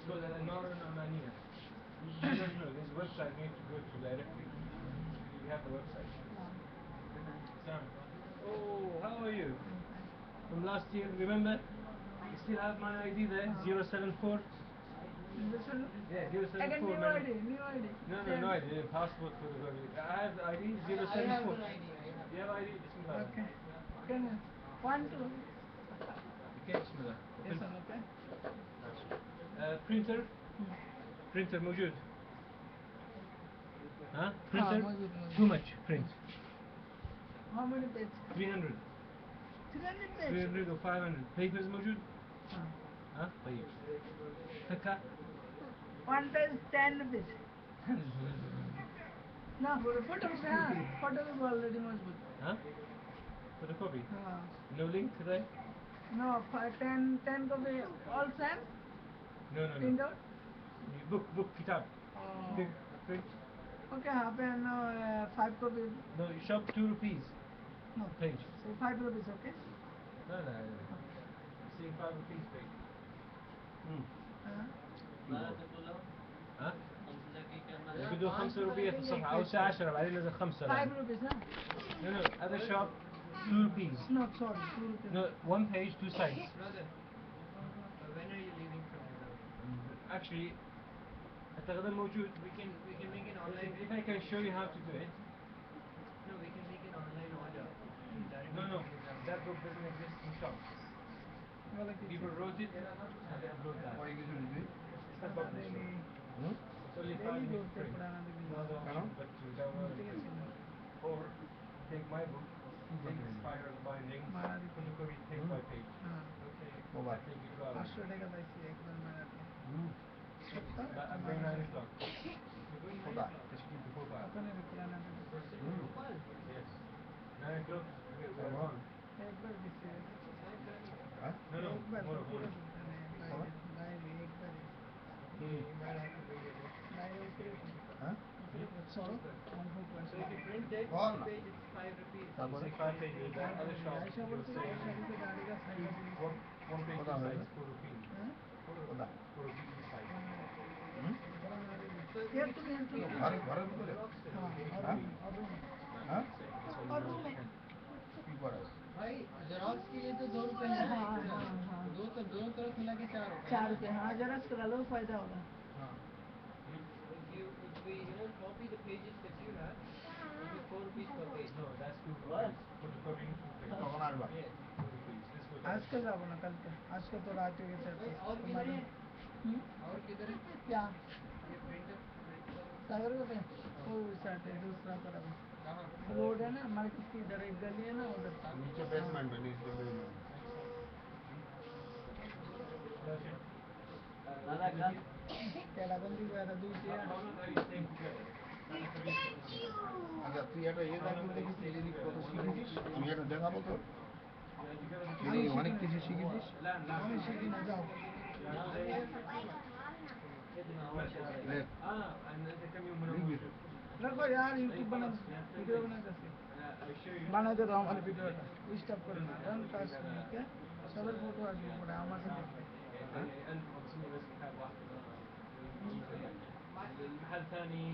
It's called Al-Anwar Al-Nu'maniyya. No, there's a website you need to go to directly. We have a website. Sam. Oh, how are you? From last year, remember? You still have my ID there, 074? This one? Yeah, 074. Again, new man. ID, new ID. No ID. Passport photography. I have the ID 074. I have the ID. You have ID? Bismillah. Okay. Can you? 1, 2. Okay, Bismillah. This one, okay? Printer? Printer موجود. Huh? Printer? موجود. Too much print. How many pages? 300. 300 pages? 300 or 500. Papers موجود؟ ها؟ طيب. فكة؟ 1 page 10 rupees. No, for the photography, photography already مظبوط. Huh? Photocopy? हाँ. No link today? No, 10 copy all same? No. Print out? Book, kitab. Oh. Big print. Okay, half and 5 copy. No, shop 2 rupees. No. Page. So 5 rupees, okay? No. See 5 rupees page. ها؟ بدو 5 روبية في الصفحة أو ساعة 10 بعدين نزل 5. 5 rupees, huh? No, other shop 2 rupees. No, sorry, 2 rupees. No, 1 page, 2 sides. Brother, when are you leaving from Iraq? Actually, التقدم موجود. We can make an online. If I can show you how to do it. No, we can make an online order. No, that book doesn't exist in shops. People wrote it and they upload that. Why you should do it? It's not published. It's only 5 minutes print. But to download it. Or take my book, take spiral binding, photocopy page by page. Mobile. Take it to our 500 টাকা পাইছি একবার মারাতে I'm going 9 o'clock. Koda. Teşkil bir koda. আপনার পুরানা Yes. 9 o'clock. One. একবার দিছি Ha? No, একবার more. পুরো বাইরে একবার বাইরে উপরে Ha? সরো So if you print it, One. each page it's 5 rupees. তারপরে 5 pages. That other shop. Ayesha বলতে আয়শাকে গাড়িটা side One page Koda is হয়ে size 4 rupees. কোদা 4 rupees is size. এর তুমি ঘরের ভিতরে হ্যাঁ কি করা भाई जेरॉक्स के लिए तो 2 रुपए है। दोनों तरफ मिला के 4 रुपए। 4 रुपए हाँ जरा करा लो फायदा होगा। If we copy the pages that you have, it will be 4 rupees per page. No, that's too much. Photocopying 2 pages. তখন আসবা Yeah, 2 rupees. Let's go. आज के जाओ ना कल के आज के तो रात हो गए भाई और किधर है? और किधर है? क्या ये प्रिंटर सागर का वो साइड है दूसरा तरफ कहाँ? रोड है ना मार्केट की इधर एक गली है ना उधर नीचे बेसमेंट में नीचे बेसमेंट कैलाबंदी वगैरह दूसरी है আচ্ছা তুই একটা ইয়ে দেখো দেখি তুই যদি কত শিখেছিস আমি একটা দেখাবো তোর তুই অনেক কিছু শিখেছিস আমি শিখি না যাও দেখ देखो यार यूट्यूब बना वीडियो बना कैसे बना दे रहा हूँ हमारे वीडियो का स्टॉप करना रन टच के सबर फोटो आ गया पड़ा हमारे المحل ثاني